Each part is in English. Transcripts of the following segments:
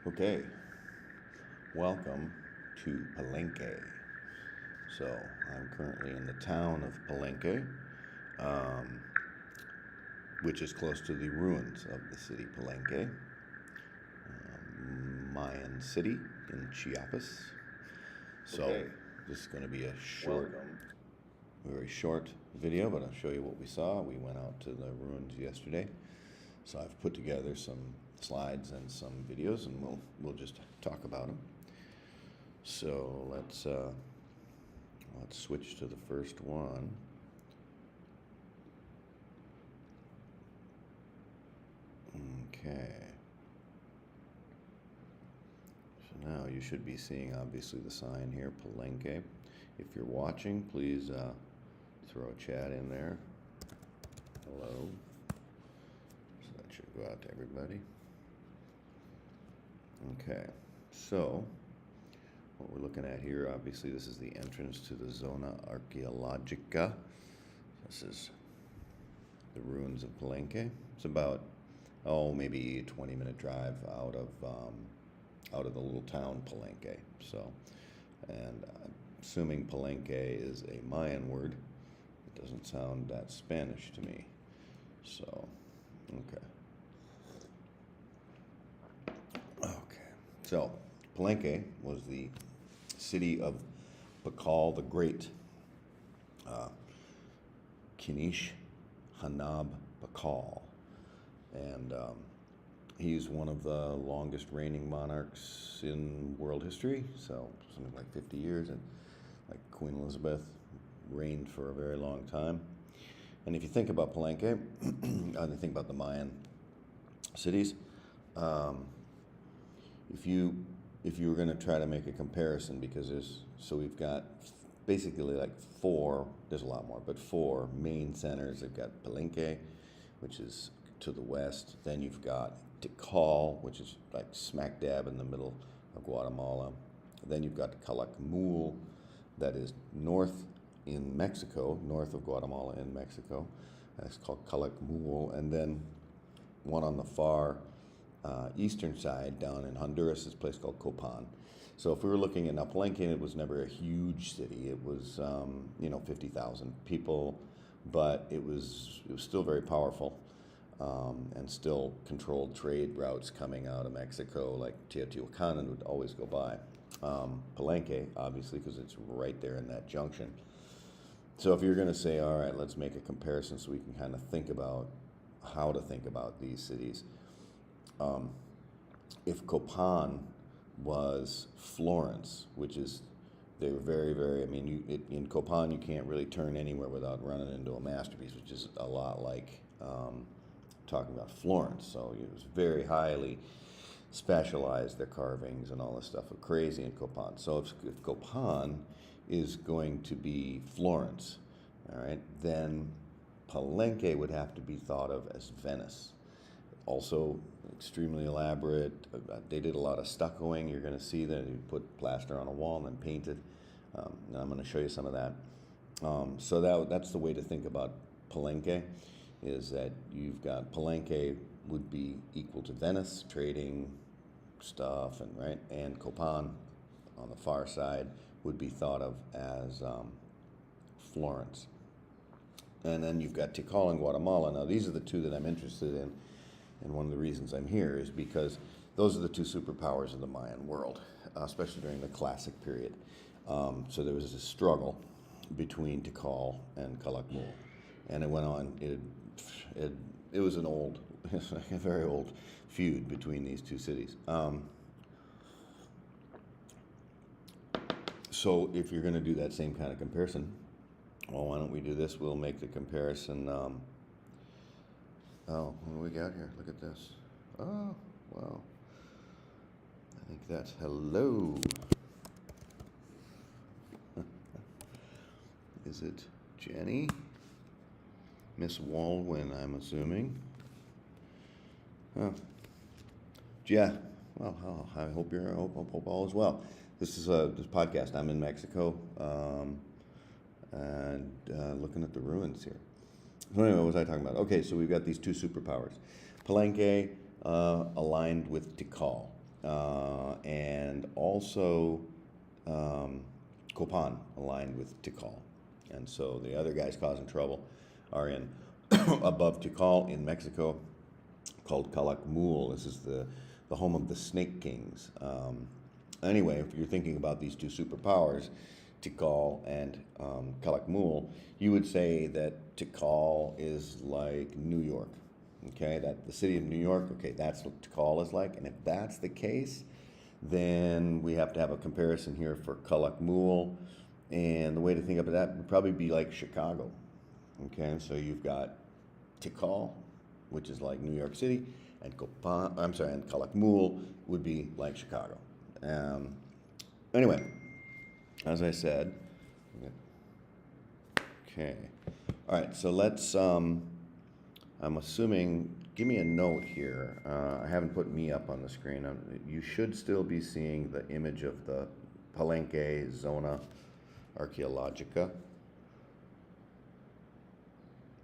Okay, welcome to Palenque. So I'm currently in the town of Palenque, um, which is close to the ruins of the city Palenque, Mayan city in Chiapas. So Okay. this is going to be a short, Welcome. very short video, but I'll show you what we saw. We went out to the ruins yesterday, so I've put together some slides and some videos, and we'll just talk about them. So let's switch to the first one. Okay. So now you should be seeing obviously the sign here, Palenque. If you're watching, please throw a chat in there. Hello. So that should go out to everybody. Okay. So what we're looking at here, obviously this is the entrance to the Zona Arqueologica. This is the ruins of Palenque. It's about, maybe a 20-minute drive out of the little town Palenque. So, and I'm assuming Palenque is a Mayan word. It doesn't sound that Spanish to me. So, okay. Okay. So, Palenque was the city of Pakal the Great. Kinish Hanab Pakal. And he's one of the longest reigning monarchs in world history, so something like 50 years, and like Queen Elizabeth reigned for a very long time. And if you think about Palenque, and you think about the Mayan cities, if you were going to try to make a comparison, because we've got basically like there's a lot more, but four main centers. They've got Palenque, which is to the west. Then you've got Tikal, which is like smack dab in the middle of Guatemala. Then you've got Calakmul, that is north in Mexico, north of Guatemala in Mexico. That's called Calakmul. And then one on the far eastern side down in Honduras is a place called Copan. So if we were looking at Palenque, it was never a huge city. It was 50,000 people, but it was still very powerful, and still controlled trade routes coming out of Mexico, like Teotihuacan would always go by. Palenque, obviously, because it's right there in that junction. So if you're going to say, all right, let's make a comparison so we can kind of think about how to think about these cities. If Copan was Florence, they were very, very, in Copan you can't really turn anywhere without running into a masterpiece, which is a lot like talking about Florence. So it was very highly specialized, their carvings and all this stuff were crazy in Copan. So if Copan is going to be Florence, all right, then Palenque would have to be thought of as Venice. Also extremely elaborate. They did a lot of stuccoing. You're going to see that you put plaster on a wall and then paint it. And I'm going to show you some of that. So that's the way to think about Palenque, is that you've got Palenque would be equal to Venice, trading stuff, and Copan on the far side would be thought of as Florence. And then you've got Tikal in Guatemala. Now these are the two that I'm interested in. And one of the reasons I'm here is because those are the two superpowers of the Mayan world, especially during the classic period. So there was a struggle between Tikal and Calakmul, and it went on. It was a very old feud between these two cities. So if you're going to do that same kind of comparison, well, why don't we do this? We'll make the comparison. What do we got here? Look at this. Oh, wow. I think that's hello. Is it Jenny? Miss Waldwin, I'm assuming. Oh. Yeah. Well, I hope hope all is well. This is this podcast. I'm in Mexico, and looking at the ruins here. So anyway, what was I talking about? Okay, so we've got these two superpowers. Palenque aligned with Tikal. and also Copan aligned with Tikal. And so the other guys causing trouble are in above Tikal in Mexico, called Calakmul. This is the home of the Snake Kings. Anyway, if you're thinking about these two superpowers, Tikal and Calakmul, you would say that Tikal is like New York. Okay, that the city of New York, okay, that's what Tikal is like. And if that's the case, then we have to have a comparison here for Calakmul. And the way to think of that would probably be like Chicago. Okay, so you've got Tikal, which is like New York City, and and Calakmul would be like Chicago. Anyway, as I said, okay, all right. So let's. I'm assuming. Give me a note here. I haven't put me up on the screen. You should still be seeing the image of the Palenque Zona Archaeologica.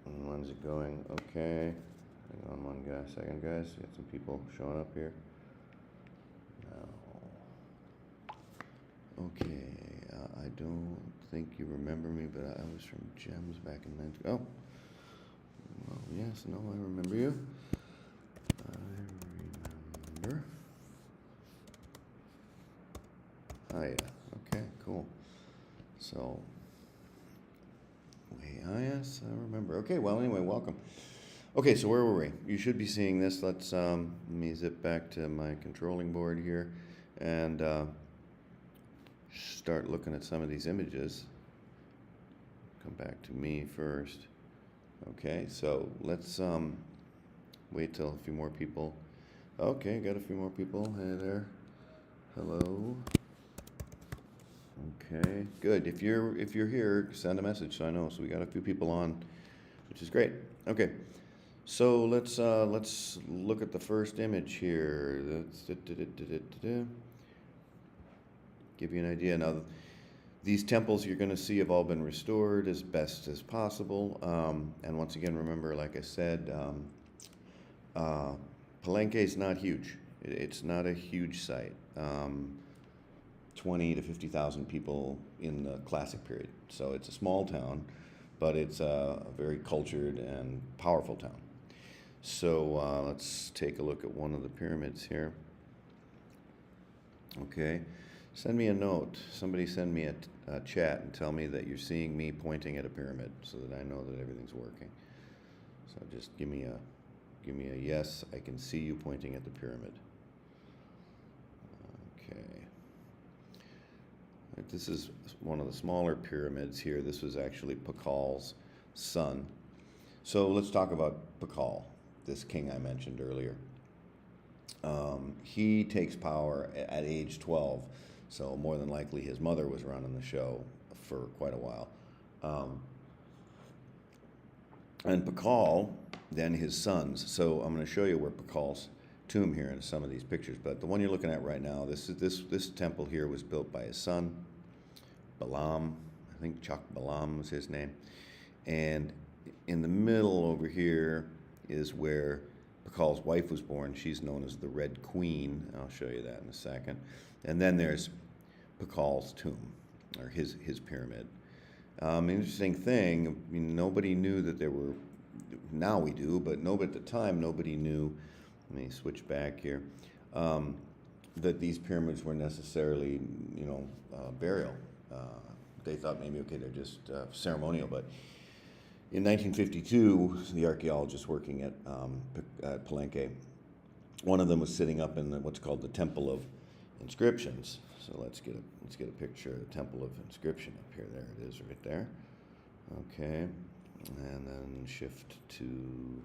And when's it going? Okay. Hang on one second, guys. We got some people showing up here. Now. Okay. I don't think you remember me, but I was from GEMS back in 19... Oh. Well, yes, no, I remember you. I remember. Oh, yeah. Okay, cool. So... yes, I remember. Okay, well, anyway, welcome. Okay, so where were we? You should be seeing this. Let me zip back to my controlling board here and start looking at some of these images. Come back to me first. Okay, so let's wait till a few more people. Okay, got a few more people. Hey there. Hello. Okay, good. If you're here, send a message so I know. So we got a few people on, which is great. Okay, so let's look at the first image here. Give you an idea. Now, these temples you're going to see have all been restored as best as possible. And once again, remember, like I said, Palenque is not huge. It's not a huge site. 20 to 50,000 people in the classic period. So it's a small town, but it's a very cultured and powerful town. So let's take a look at one of the pyramids here. Okay, send me a note. Somebody send me a chat and tell me that you're seeing me pointing at a pyramid so that I know that everything's working. So just give me a yes, I can see you pointing at the pyramid. Okay. This is one of the smaller pyramids here. This was actually Pakal's son. So let's talk about Pakal, this king I mentioned earlier. He takes power at age 12, so more than likely his mother was running the show for quite a while. And Pakal, then his sons. So I'm going to show you where Pakal's tomb here in some of these pictures, but the one you're looking at right now, this temple here was built by his son, Balam. I think Chak Balam was his name. And in the middle over here is where Pakal's wife was born. She's known as the Red Queen. I'll show you that in a second. And then there's Pakal's tomb, or his pyramid. Interesting thing, I mean, nobody knew that there were, now we do, but at the time nobody knew, let me switch back here, that these pyramids were necessarily, burial. They thought maybe, okay, they're just ceremonial, but in 1952, the archaeologists working at Palenque, one of them was sitting up in what's called the Temple of Inscriptions. So let's get a picture of the Temple of Inscription up here. There it is, right there. Okay, and then shift to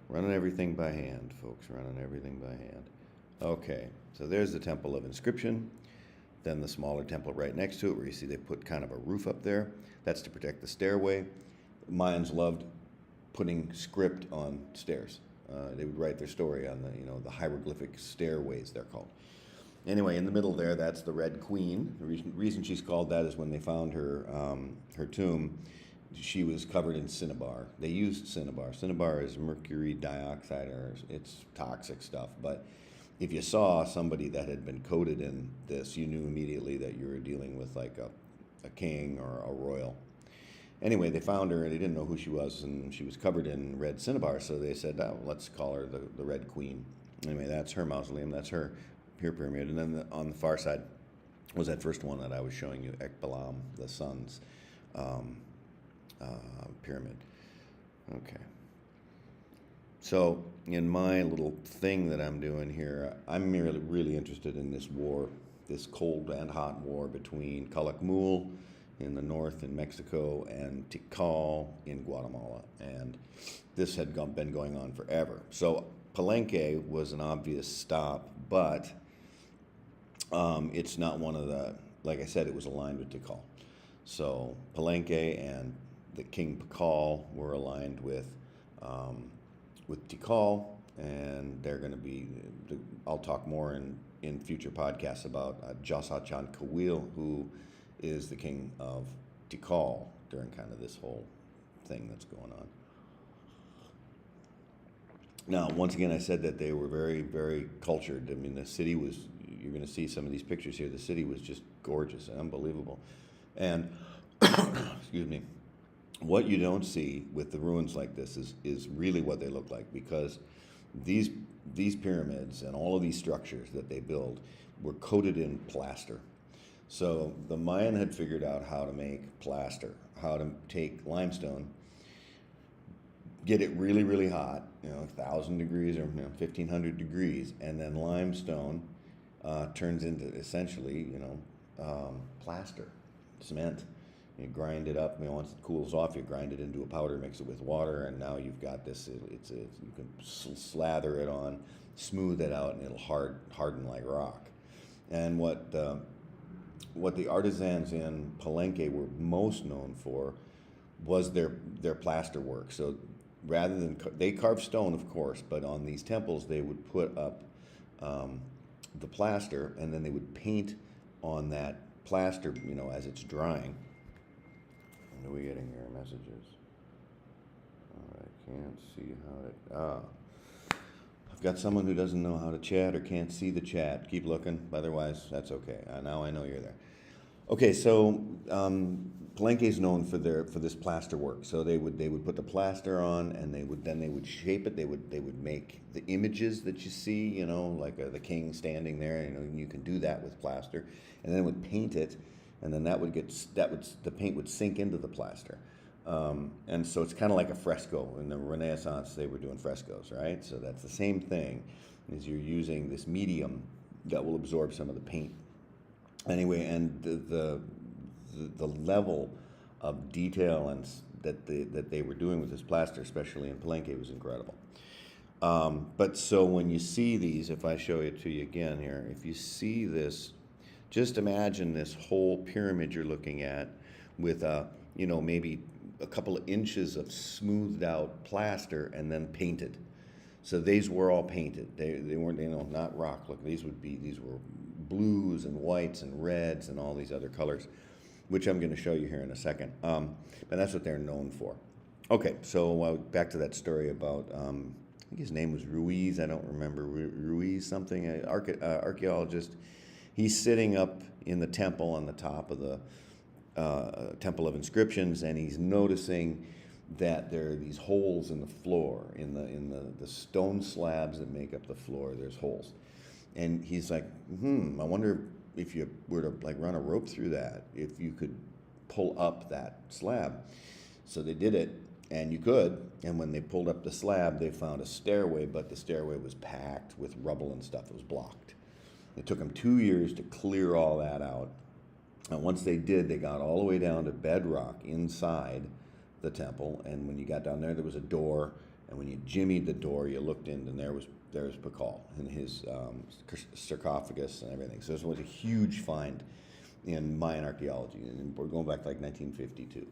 running everything by hand, folks. Running everything by hand. Okay, so there's the Temple of Inscription. Then the smaller temple right next to it, where you see they put kind of a roof up there. That's to protect the stairway. Mayans loved putting script on stairs. They would write their story on the hieroglyphic stairways, they're called. Anyway, in the middle there, that's the Red Queen. The reason she's called that is when they found her tomb, she was covered in cinnabar. They used cinnabar. Cinnabar is mercury dioxide, or it's toxic stuff, but if you saw somebody that had been coated in this, you knew immediately that you were dealing with like a king or a royal. Anyway, they found her and they didn't know who she was, and she was covered in red cinnabar, so they said, oh, let's call her the Red Queen. Anyway, that's her mausoleum, that's her pyramid. And then on the far side was that first one that I was showing you, Ekbalam, the sun's pyramid. Okay. So in my little thing that I'm doing here, I'm really interested in this war, this cold and hot war between Calakmul in the north in Mexico and Tikal in Guatemala. And this had been going on forever. So Palenque was an obvious stop, but it's not one of the, like I said, it was aligned with Tikal. So Palenque and the King Pakal were aligned with Tikal, and they're going to be, I'll talk more in future podcasts about Jasachan Kawil, who is the king of Tikal during kind of this whole thing that's going on. Now, once again, I said that they were very, very cultured. I mean, the city was, you're going to see some of these pictures here, the city was just gorgeous, unbelievable. And, excuse me, what you don't see with the ruins like this is really what they look like, because these pyramids and all of these structures that they build were coated in plaster. So the Mayan had figured out how to make plaster, how to take limestone, get it really, really hot, 1,000 degrees or 1,500 degrees, and then limestone turns into essentially, plaster, cement. You grind it up. Once it cools off, you grind it into a powder, mix it with water, and now you've got this. You can slather it on, smooth it out, and it'll harden like rock. And what the artisans in Palenque were most known for was their plaster work. So rather than they carved stone, of course, but on these temples they would put up the plaster, and then they would paint on that plaster, as it's drying. What are we getting here? Messages. I can't see how it. I've got someone who doesn't know how to chat or can't see the chat. Keep looking. Otherwise, that's okay. Now I know you're there. Okay, so Palenque is known for this plaster work. So they would put the plaster on, and they would shape it. They would make the images that you see, like the king standing there. And you can do that with plaster, and then would paint it. And then the paint would sink into the plaster. And so it's kind of like a fresco. In the Renaissance, they were doing frescoes, right? So that's the same thing, is you're using this medium that will absorb some of the paint. Anyway, and the level of detail that they were doing with this plaster, especially in Palenque, was incredible. But so when you see these, if I show it to you again here, if you see this, just imagine this whole pyramid you're looking at with maybe a couple of inches of smoothed out plaster and then painted. So these were all painted. They weren't, not rock. Look, these were blues and whites and reds and all these other colors, which I'm going to show you here in a second. But that's what they're known for. Okay, so back to that story about, I think his name was Ruiz. I don't remember, Ruiz something, an archaeologist. He's sitting up in the temple on the top of the Temple of Inscriptions, and he's noticing that there are these holes in the floor, in the stone slabs that make up the floor. There's holes, and he's like, I wonder if you were to run a rope through that, if you could pull up that slab. So they did it, and you could. And when they pulled up the slab, they found a stairway, but the stairway was packed with rubble and stuff. It was blocked. It took them 2 years to clear all that out. And once they did, they got all the way down to bedrock inside the temple. And when you got down there, there was a door. And when you jimmied the door, you looked in, and there was Pakal in his sarcophagus and everything. So this was a huge find in Mayan archaeology. And we're going back to 1952.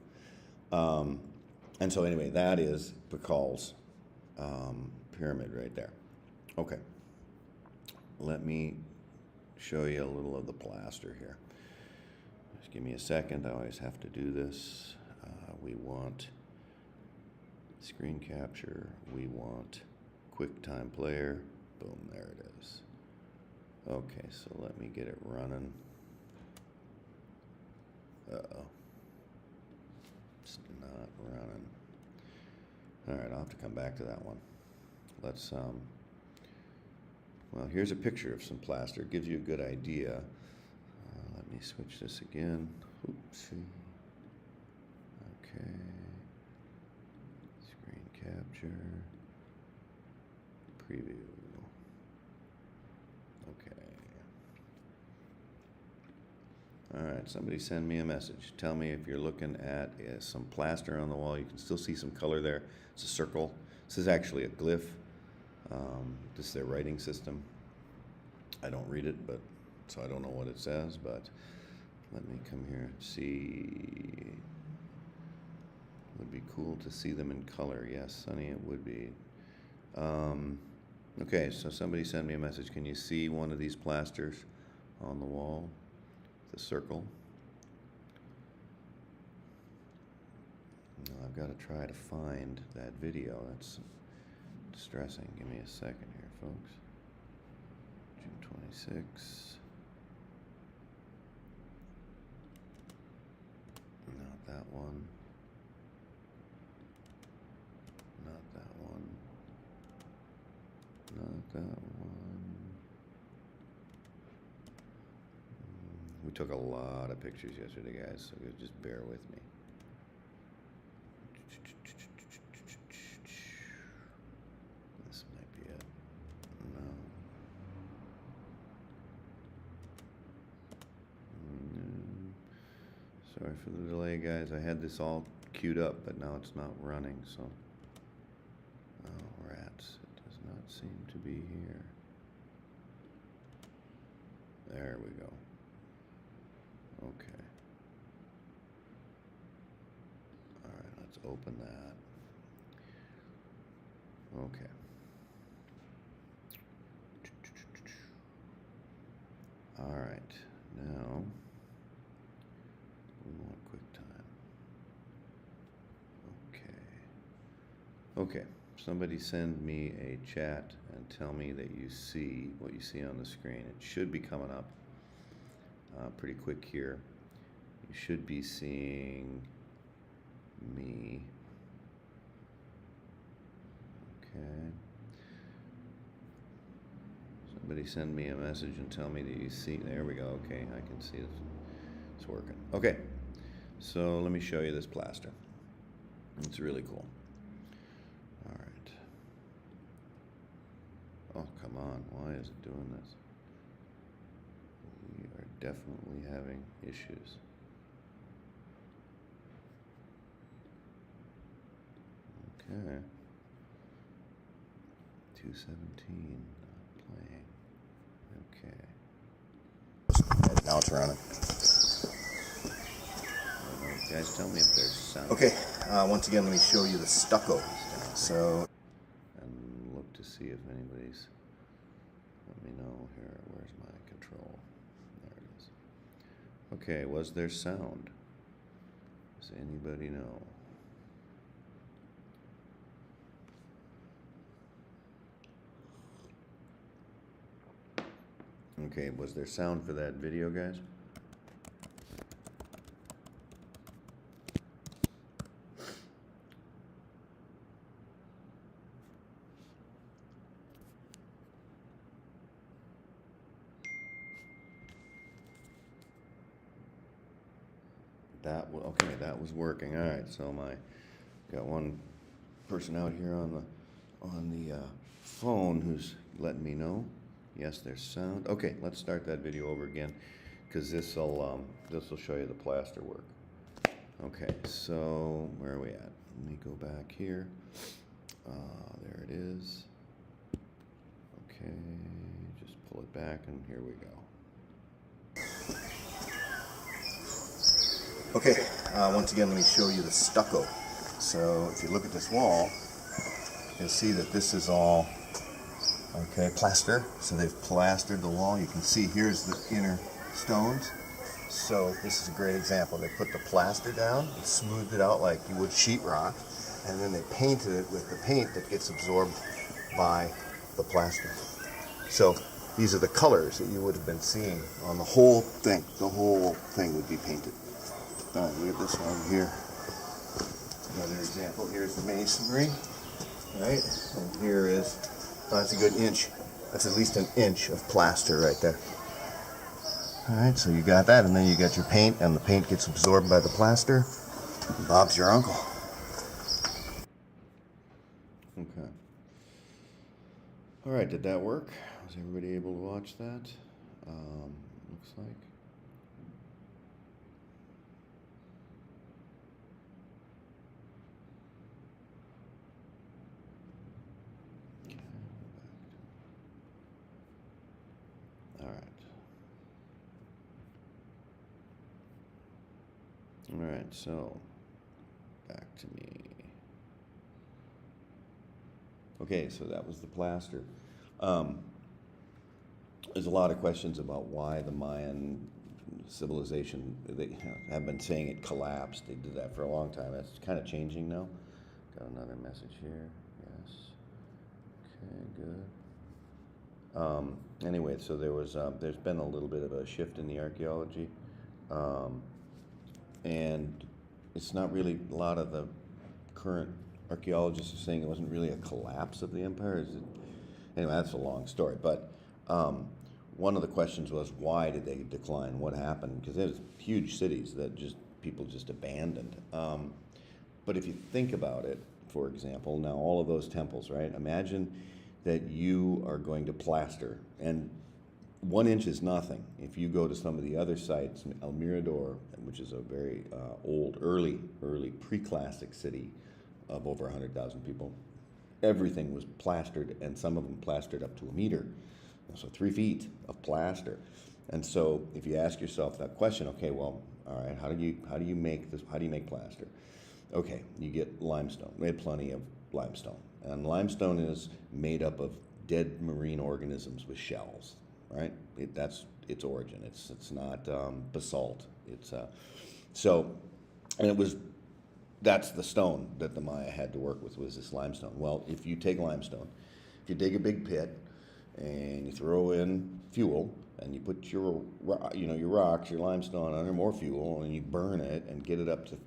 And so anyway, that is Pakal's pyramid right there. Okay. Let me show you a little of the plaster here. Just give me a second. I always have to do this. We want screen capture. We want QuickTime Player. Boom, there it is. Okay, so let me get it running. Uh-oh. It's not running. All right, I'll have to come back to that one. Let's, well, here's a picture of some plaster. It gives you a good idea. Let me switch this again. Oopsie. Okay. Screen capture. Preview. Okay. All right, somebody send me a message. Tell me if you're looking at some plaster on the wall. You can still see some color there. It's a circle. This is actually a glyph. This is their writing system. I don't read it, but so I don't know what it says, but let me come here and see. It would be cool to see them in color. Yes, Sonny, it would be. Okay, so somebody send me a message. Can you see one of these plasters on the wall? The circle. No, I've got to try to find that video. That's distressing. Give me a second here, folks. June 26. Not that one. Not that one. Not that one. We took a lot of pictures yesterday, guys, so just bear with me. This might be it. No. Sorry for the delay, guys. I had this all queued up, but now it's not running, so. Oh, rats. It does not seem to be here. There we go. Okay. All right, let's open that. Okay. All right, now we want QuickTime. Okay. Okay, somebody send me a chat and tell me that you see what you see on the screen. It should be coming up pretty quick here. You should be seeing me. Okay. Somebody send me a message and tell me that you see. There we go. Okay, I can see it's working. Okay, so let me show you this plaster. It's really cool. All right. Oh, come on. Why is it doing this? We are definitely having issues. Okay. 217, not playing. Okay. Now it's running. Guys, tell me if there's sound. Okay, once again, let me show you the stucco. So, and look to see if anybody's. Let me know here. Where's my control? There it is. Okay, was there sound? Does anybody know? Okay, was there sound for that video, guys? Okay, that was working. All right, so got one person out here on the phone who's letting me know. Yes, there's sound. Okay, let's start that video over again, because this will show you the plaster work. Okay, so where are we at? Let me go back here. There it is. Okay, just pull it back, and here we go. okay, once again, let me show you the stucco. So, if you look at this wall, you'll see that this is all, okay, plaster. So they've plastered the wall. You can see here's the inner stones. So this is a great example. They put the plaster down, and smoothed it out like you would sheetrock, and then they painted it with the paint that gets absorbed by the plaster. So these are the colors that you would have been seeing on the whole thing. The whole thing would be painted. All right, look at this one here. Another example. Here's the masonry, right? And here is, that's a good inch. That's at least an inch of plaster right there. All right, so you got that, and then you got your paint, and the paint gets absorbed by the plaster. Bob's your uncle. Okay. All right, did that work? Was everybody able to watch that? Looks like. Okay. All right. All right, so back to me. Okay, so that was the plaster. There's a lot of questions about why the Mayan civilization, they have been saying it collapsed. They did that for a long time. That's kind of changing now. Got another message here. Yes. Okay, good. Anyway, so there's been a little bit of a shift in the archaeology. And it's not really, a lot of the current archaeologists are saying it wasn't really a collapse of the empire. Anyway, that's a long story. But one of the questions was, why did they decline? What happened? Because there's huge cities that people just abandoned. But if you think about it, for example, now all of those temples, right? Imagine that you are going to plaster, and 1 inch is nothing. If you go to some of the other sites, El Mirador, which is a very old, early pre-classic city of over 100,000 people, everything was plastered, and some of them plastered up to a meter, so 3 feet of plaster. And so if you ask yourself that question, okay, well, all right, how do you make this? How do you make plaster? Okay, you get limestone. We had plenty of limestone, and limestone is made up of dead marine organisms with shells. Right, that's its origin. It's not basalt. That's the stone that the Maya had to work with, was this limestone. Well, if you take limestone, if you dig a big pit and you throw in fuel and you put your rocks, your limestone under more fuel, and you burn it and get it up to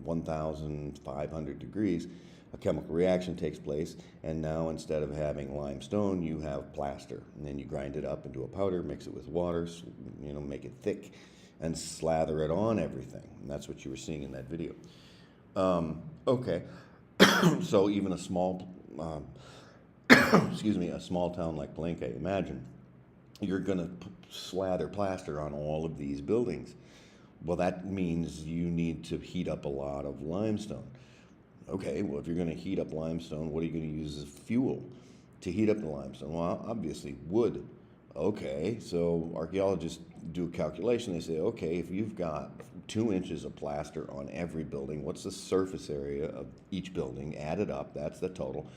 1,500 degrees, a chemical reaction takes place, and now instead of having limestone, you have plaster. And then you grind it up into a powder, mix it with water, make it thick, and slather it on everything. And that's what you were seeing in that video. Okay, so even a small, a small town like Palenque, imagine you're going to slather plaster on all of these buildings. Well, that means you need to heat up a lot of limestone. Okay, well, if you're going to heat up limestone, what are you going to use as fuel to heat up the limestone? Well, obviously, wood. Okay, so archaeologists do a calculation. They say, okay, if you've got 2 inches of plaster on every building, what's the surface area of each building? Add it up, that's the total.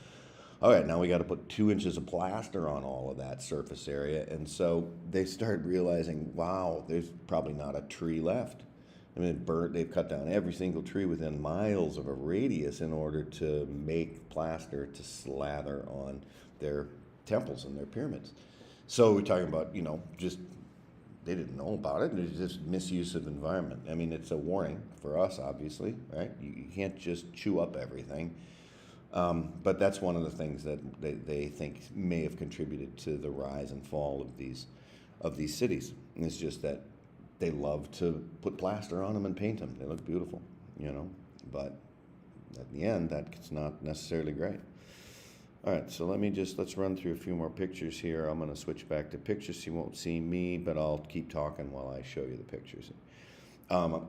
All right, now we got to put 2 inches of plaster on all of that surface area. And so they started realizing, wow, there's probably not a tree left. I mean, they've cut down every single tree within miles of a radius in order to make plaster to slather on their temples and their pyramids. So we're talking about, they didn't know about it. It's just misuse of environment. I mean, it's a warning for us, obviously, right? You can't just chew up everything. But that's one of the things that they think may have contributed to the rise and fall of these cities. And it's just that they love to put plaster on them and paint them. They look beautiful, but at the end, that's not necessarily great. All right, so let's run through a few more pictures here. I'm going to switch back to pictures. You won't see me, but I'll keep talking while I show you the pictures. I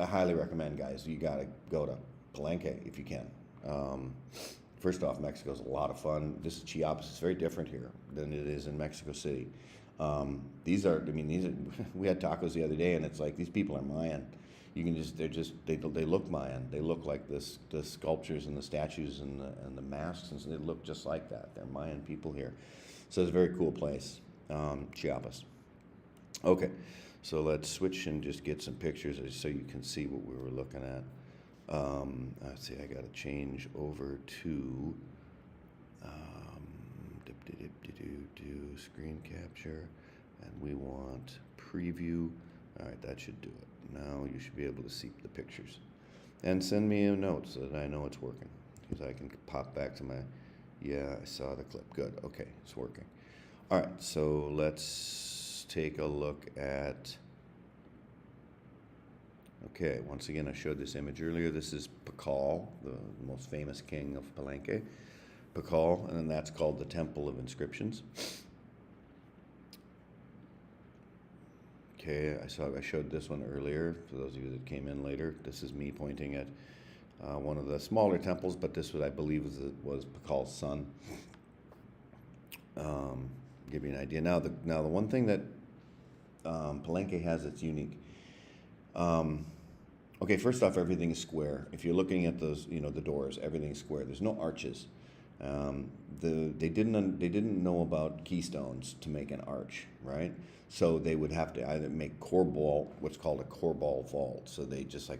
highly recommend, guys, you got to go to Palenque if you can. First off, Mexico's a lot of fun. This is Chiapas. It's very different here than it is in Mexico City. We had tacos the other day, and it's like, these people are Mayan. They look Mayan. They look like the sculptures and the statues and the masks, and they look just like that. They're Mayan people here. So it's a very cool place, Chiapas. Okay, so let's switch and just get some pictures so you can see what we were looking at. Let's see, I got to change over to do screen capture, and we want preview. All right, that should do it. Now you should be able to see the pictures. And send me a note so that I know it's working. Because I can pop back to my, yeah, I saw the clip. Good, okay, it's working. All right, so let's take a look at, okay, once again, I showed this image earlier. This is Pakal, the most famous king of Palenque. Pakal, and then that's called the Temple of Inscriptions. Okay, I showed this one earlier. For those of you that came in later, this is me pointing at one of the smaller temples, but this was, I believe, was Pakal's son. Give you an idea. Now the one thing that Palenque has that's unique. Okay, first off, everything is square. If you're looking at those, the doors, everything's square. There's no arches. They didn't know about keystones to make an arch, right? So they would have to either make what's called a corbel vault. So they just like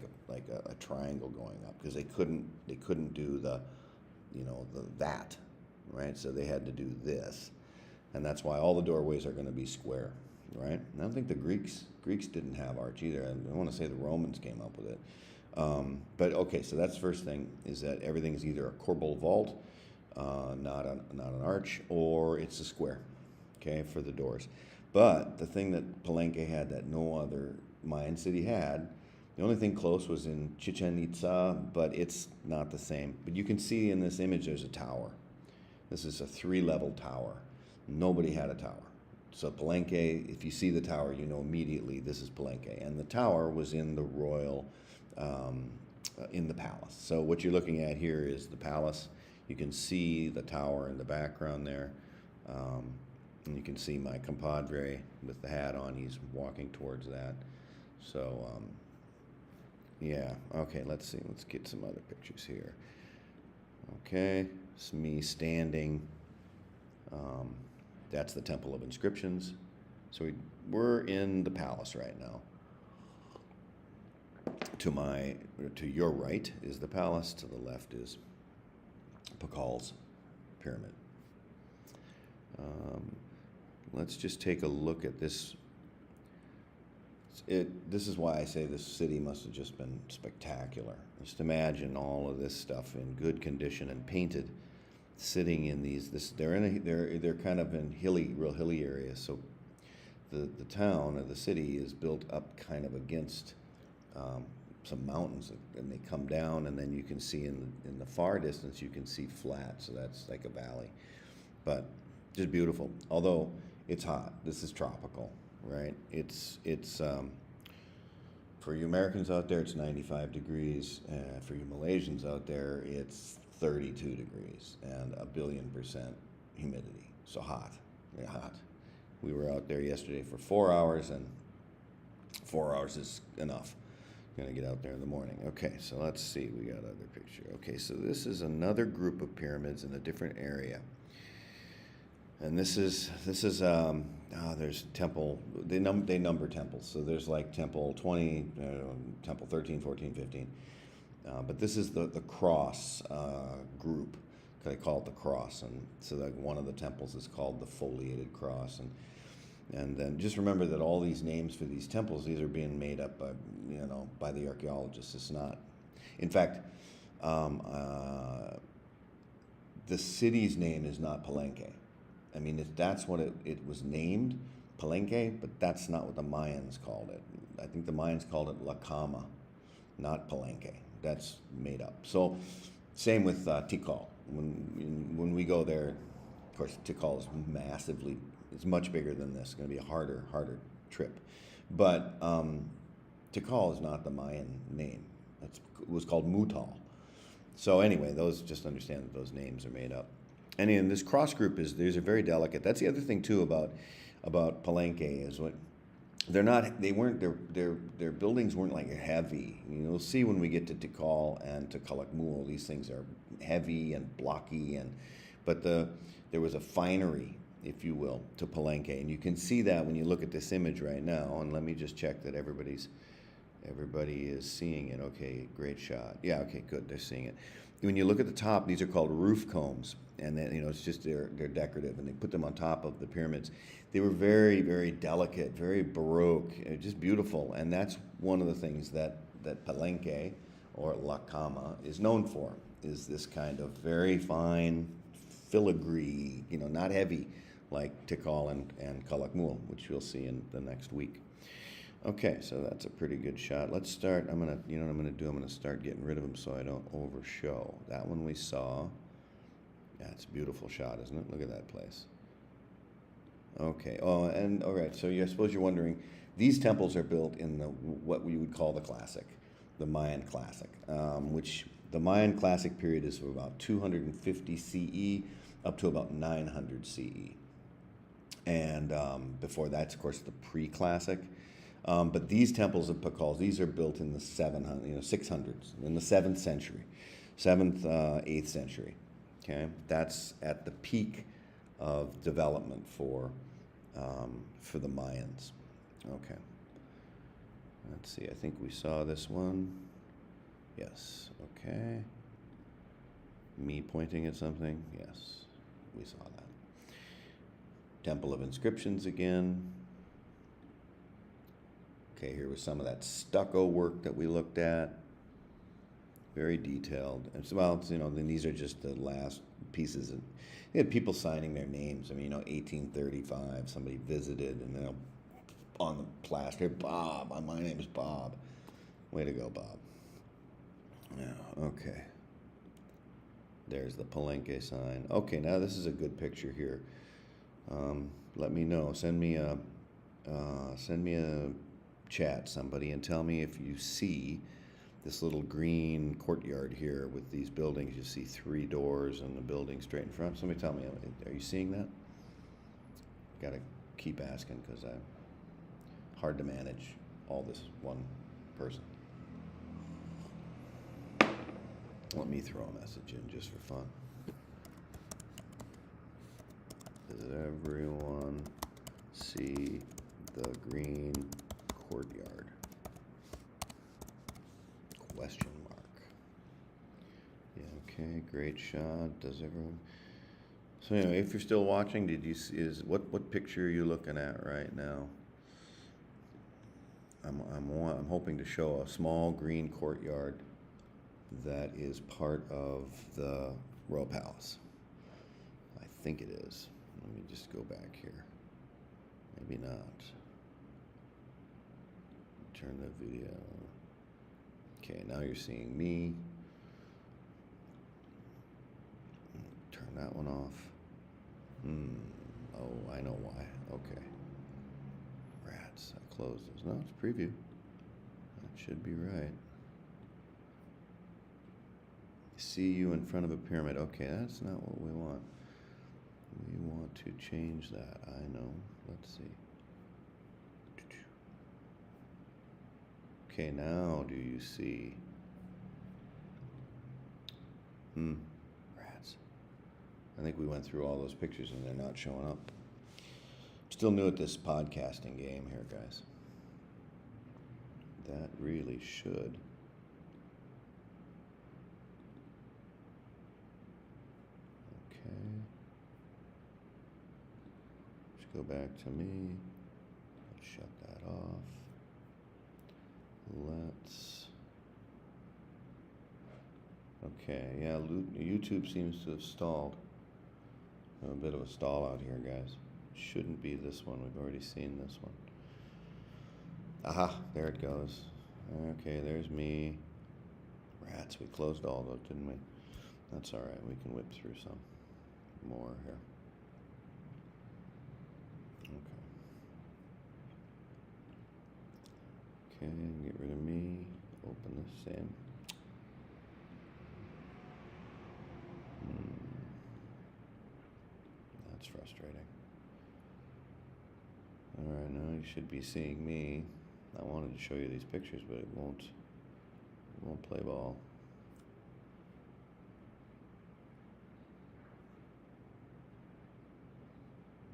a triangle going up, because they couldn't do that, right? So they had to do this, and that's why all the doorways are going to be square, right? And I don't think the Greeks didn't have arch either. I want to say the Romans came up with it. But okay, so that's the first thing, is that everything is either a corbel vault, not an arch, or it's a square, okay, for the doors. But the thing that Palenque had that no other Mayan city had, the only thing close was in Chichen Itza, but it's not the same. But you can see in this image there's a tower. This is a 3-level tower. Nobody had a tower. So Palenque, if you see the tower, you know immediately this is Palenque. And the tower was in the royal, in the palace. So what you're looking at here is the palace. You can see the tower in the background there. And you can see my compadre with the hat on. He's walking towards that. So, yeah. Okay, let's see. Let's get some other pictures here. Okay, it's me standing. That's the Temple of Inscriptions. So we're in the palace right now. To your right is the palace. To the left is Pakal's pyramid. Let's just take a look at this. This is why I say this city must have just been spectacular. Just imagine all of this stuff in good condition and painted, sitting in these. They're kind of in real hilly areas. So the town or the city is built up kind of against some mountains, and they come down, and then you can see in the far distance you can see flat. So that's like a valley, but just beautiful. Although it's hot. This is tropical, right? It's for you Americans out there, it's 95 degrees. For you Malaysians out there, it's 32 degrees and 1,000,000,000% humidity. So hot, yeah, hot. We were out there yesterday for 4 hours, and 4 hours is enough. Gonna get out there in the morning. Okay, so let's see. We got another picture. Okay, so this is another group of pyramids in a different area. And this is there's temple, they number temples. So there's like temple 20, temple 13, 14, 15. But this is the cross group. They call it the cross. And so like one of the temples is called the foliated cross. And then just remember that all these names for these temples, these are being made up by the archaeologists. It's not. In fact, the city's name is not Palenque. I mean, that's what it was named, Palenque, but that's not what the Mayans called it. I think the Mayans called it La Cama, not Palenque. That's made up. So, same with Tikal. When we go there, of course, Tikal is it's much bigger than this. It's going to be a harder trip. But Tikal is not the Mayan name. It was called Mutal. So anyway, just understand that those names are made up. And in this cross group these are very delicate. That's the other thing too about Palenque is their buildings weren't like heavy. You'll see when we get to Tikal and to Calakmul, these things are heavy and blocky, but there was a finery, if you will, to Palenque, and you can see that when you look at this image right now. And let me just check that everybody is seeing it. Okay, great shot. Yeah, okay, good. They're seeing it. when you look at the top, these are called roof combs, and then, it's just they're decorative, and they put them on top of the pyramids. They were very, very delicate, very baroque, just beautiful, and that's one of the things that Palenque or La Cama is known for, is this kind of very fine, filigree, not heavy like Tikal and Calakmul, which you'll see in the next week. Okay, so that's a pretty good shot. Let's start. I'm gonna, what I'm gonna do? I'm gonna start getting rid of them so I don't overshow. That one we saw. Yeah, it's a beautiful shot, isn't it? Look at that place. Okay. Oh, and all right. So I suppose you're wondering, these temples are built in what we would call the classic, the Mayan classic, which the Mayan classic period is from about 250 CE up to about 900 CE, and before that's, of course, the pre-classic. But these temples of Pakal, these are built in the 600s, in the 7th century, 7th, 8th century. Okay, that's at the peak of development for the Mayans. Okay, let's see. I think we saw this one. Yes. Okay. Me pointing at something. Yes, we saw that. Temple of Inscriptions again. Okay, here was some of that stucco work that we looked at. Very detailed. And so, well, then these are just the last pieces. And you had people signing their names. I mean, 1835, somebody visited, and on the plaster, Bob. My name is Bob. Way to go, Bob. Yeah. Okay. There's the Palenque sign. Okay, now this is a good picture here. Let me know. Send me a chat, somebody, and tell me if you see this little green courtyard here with these buildings. You see 3 doors and the building straight in front. Somebody tell me, are you seeing that? Gotta keep asking, because I'm hard to manage all this one person. Let me throw a message in just for fun. Does everyone see the green courtyard? Question mark. Yeah, okay, great shot. Does everyone? So anyway, if you're still watching, did you see, what picture are you looking at right now? I'm hoping to show a small green courtyard that is part of the Royal Palace. I think it is. Let me just go back here. Maybe not. Turn the video. Okay, now you're seeing me. Turn that one off. Oh, I know why. Okay. Rats. I closed those. No, it's preview. That should be right. See you in front of a pyramid. Okay, that's not what we want. We want to change that. I know. Let's see. Okay, now do you see? Rats. I think we went through all those pictures and they're not showing up. Still new at this podcasting game here, guys. That really should. Okay. Let's go back to me. Let's shut that off. Let's. Okay, yeah, YouTube seems to have stalled. A bit of a stall out here, guys. Shouldn't be this one. We've already seen this one. Aha, there it goes. Okay, there's me. Rats, we closed all those, didn't we? That's all right. We can whip through some more here. Okay, get rid of me. Open this in. That's frustrating. All right, now you should be seeing me. I wanted to show you these pictures, but it won't play ball.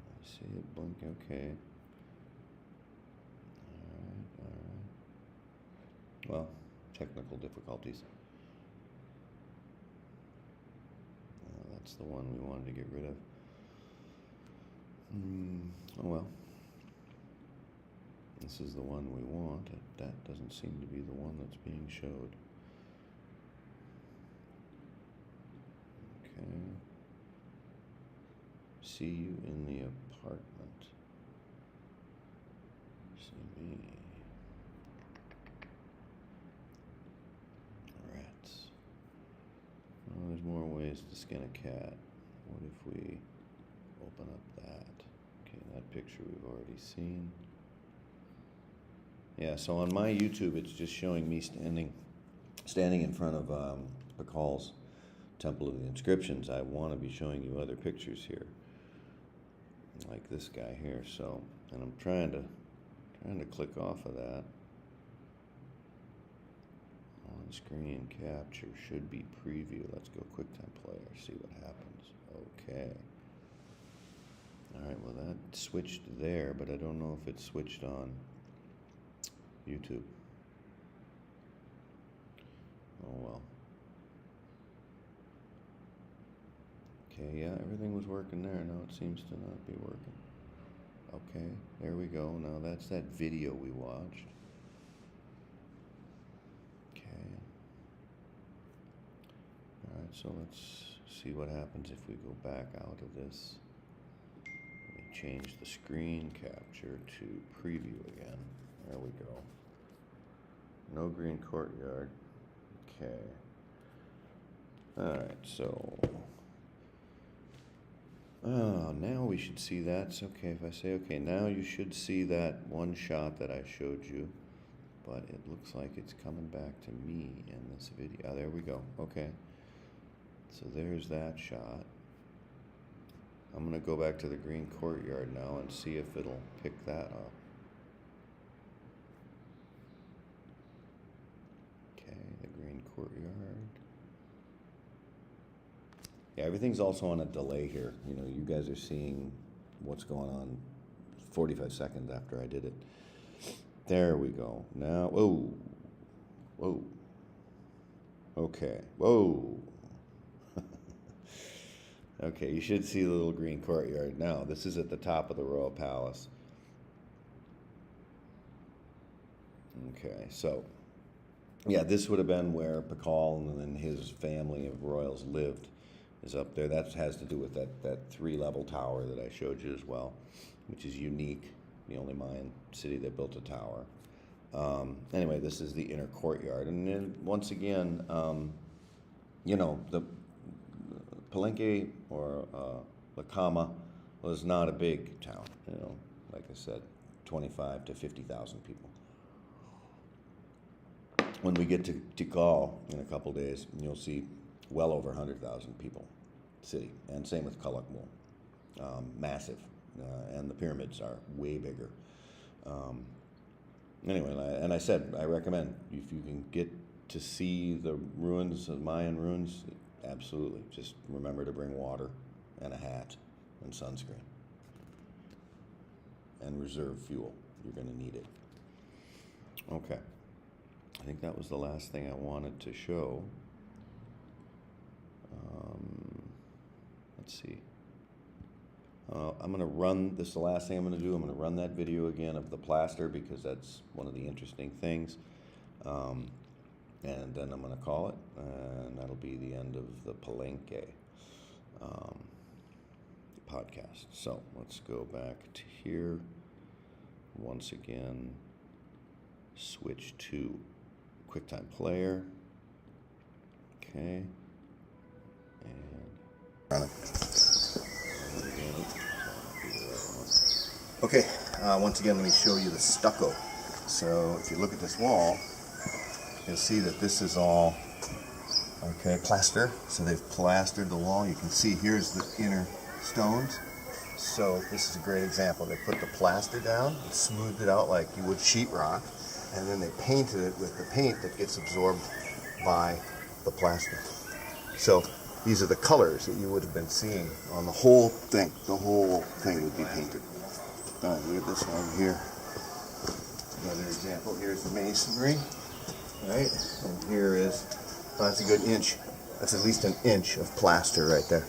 I see it blink. Okay. All right. Well, technical difficulties. That's the one we wanted to get rid of. Oh well. This is the one we want. That doesn't seem to be the one that's being showed. Okay. See you in the apartment. See me. Rats. Oh, there's more ways to skin a cat. What if we open up that? Okay, that picture we've already seen. Yeah, so on my YouTube, it's just showing me standing in front of Pakal's Temple of the Inscriptions. I want to be showing you other pictures here, like this guy here. So, and I'm trying to click off of that. On screen capture should be preview. Let's go QuickTime Player, see what happens. Okay. All right, well that switched there, but I don't know if it switched on YouTube. Oh well. Okay, yeah, everything was working there. Now it seems to not be working. Okay, there we go. Now that's that video we watched. Okay. All right, so let's see what happens if we go back out of this. Let me change the screen capture to preview again. There we go. No green courtyard. Okay. Alright, so now we should see that. It's okay if I say okay, now you should see that one shot that I showed you, but it looks like it's coming back to me in this video. Oh, there we go. Okay. So there's that shot. I'm gonna go back to the green courtyard now and see if it'll pick that up. Courtyard. Yeah, everything's also on a delay here. You know, you guys are seeing what's going on 45 seconds after I did it. There we go. Now, whoa. Whoa. Okay. Whoa. Okay, you should see the little green courtyard now. This is at the top of the Royal Palace. Okay, so yeah, this would have been where Pakal and his family of royals lived, is up there. That has to do with that 3-level tower that I showed you as well, which is unique. The only Mayan city that built a tower. Anyway, this is the inner courtyard. And then once again, you know, the Palenque or Lacama was not a big town. You know, like I said, 25 to 50,000 people. When we get to Tikal in a couple days, you'll see well over 100,000 people, city, and same with Calakmul, massive, and the pyramids are way bigger. Anyway, and I said I recommend if you can get to see the ruins, the Mayan ruins, absolutely. Just remember to bring water and a hat and sunscreen, and reserve fuel. You're going to need it. Okay. I think that was the last thing I wanted to show. Let's see. I'm going to run, this is the last thing I'm going to do. I'm going to run that video again of the plaster because that's one of the interesting things. And then I'm going to call it, and that'll be the end of the Palenque podcast. So let's go back to here. Once again, switch to QuickTime Player. Okay. And okay, once again, let me show you the stucco. So if you look at this wall, you'll see that this is all, okay, plaster. So they've plastered the wall. You can see here's the inner stones. So this is a great example. They put the plaster down, and smoothed it out like you would sheetrock, and then they painted it with the paint that gets absorbed by the plaster. So these are the colors that you would have been seeing on the whole thing. The whole thing would be painted. All right, look at this one here. Another example. Here's the masonry, right? And here is, that's a good inch. That's at least an inch of plaster right there.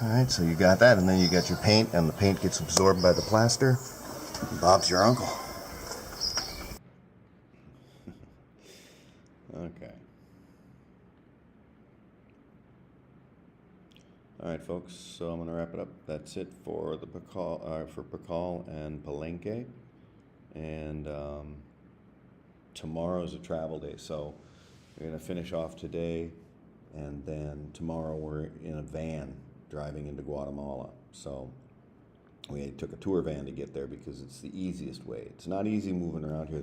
All right, so you got that, and then you got your paint, and the paint gets absorbed by the plaster. Bob's your uncle. Okay. All right, folks. So I'm gonna wrap it up. That's it for the Pakal and Palenque, and tomorrow's a travel day. So we're gonna finish off today, and then tomorrow we're in a van driving into Guatemala. So we took a tour van to get there because it's the easiest way. It's not easy moving around here.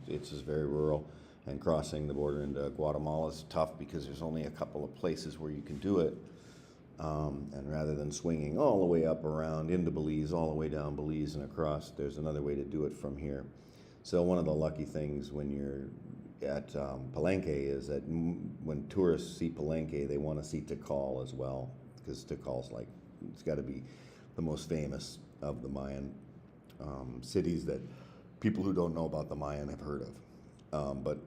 It's just very rural, and crossing the border into Guatemala is tough because there's only a couple of places where you can do it. And rather than swinging all the way up around into Belize, all the way down Belize and across, there's another way to do it from here. So one of the lucky things when you're at Palenque is that when tourists see Palenque, they want to see Tikal as well, because Tikal's like, it's got to be the most famous of the Mayan cities that people who don't know about the Mayan have heard of. But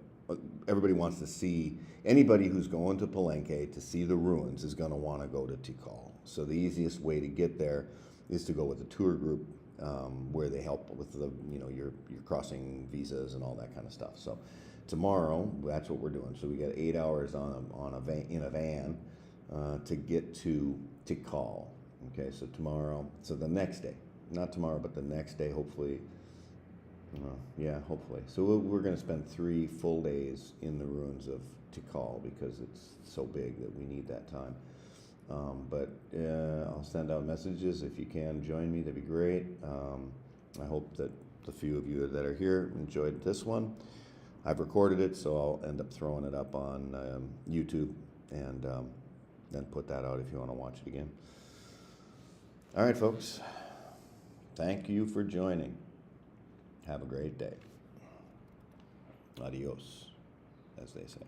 everybody wants to see, anybody who's going to Palenque to see the ruins is going to want to go to Tikal. So the easiest way to get there is to go with a tour group where they help with the, your crossing visas and all that kind of stuff. So tomorrow, that's what we're doing. So we got 8 hours in a van to get to Tikal. Okay, so tomorrow, so the next day, not tomorrow, but the next day, hopefully. Hopefully. So we're going to spend 3 full days in the ruins of Tikal because it's so big that we need that time. But I'll send out messages. If you can join me, that'd be great. I hope that the few of you that are here enjoyed this one. I've recorded it, so I'll end up throwing it up on YouTube and then put that out if you want to watch it again. All right, folks. Thank you for joining. Have a great day. Adios, as they say.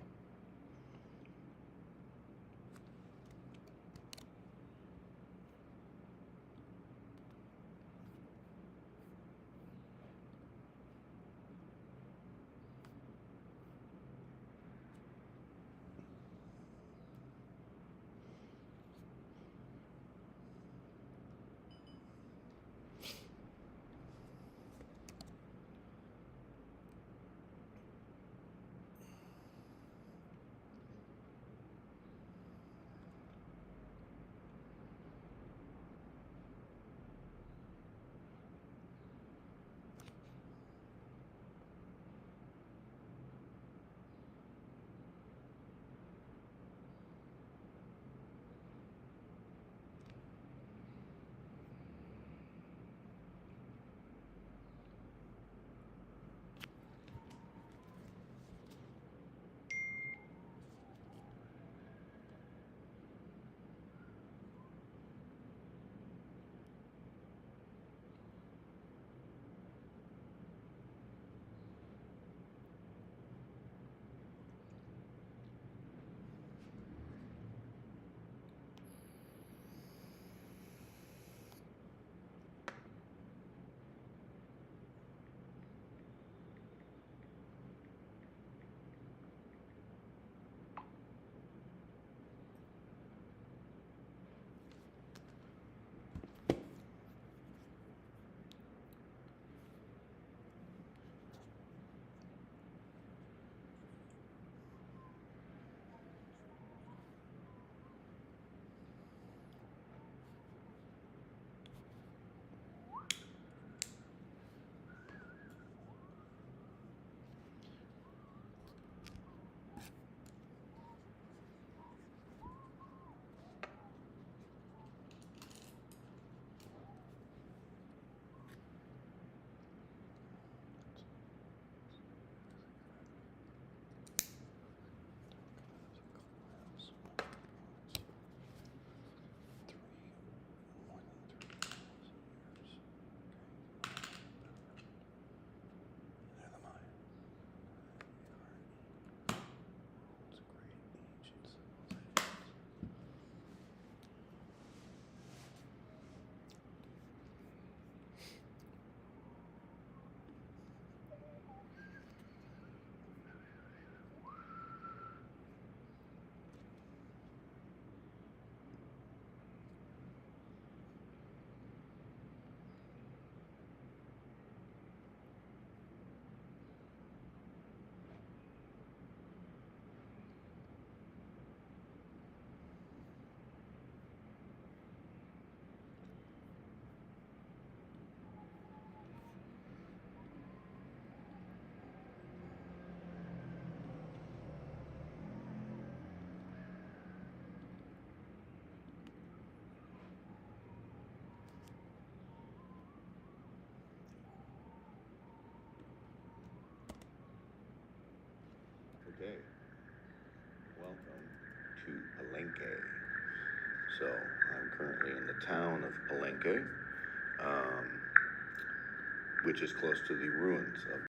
Okay, welcome to Palenque. So I'm currently in the town of Palenque, which is close to the ruins of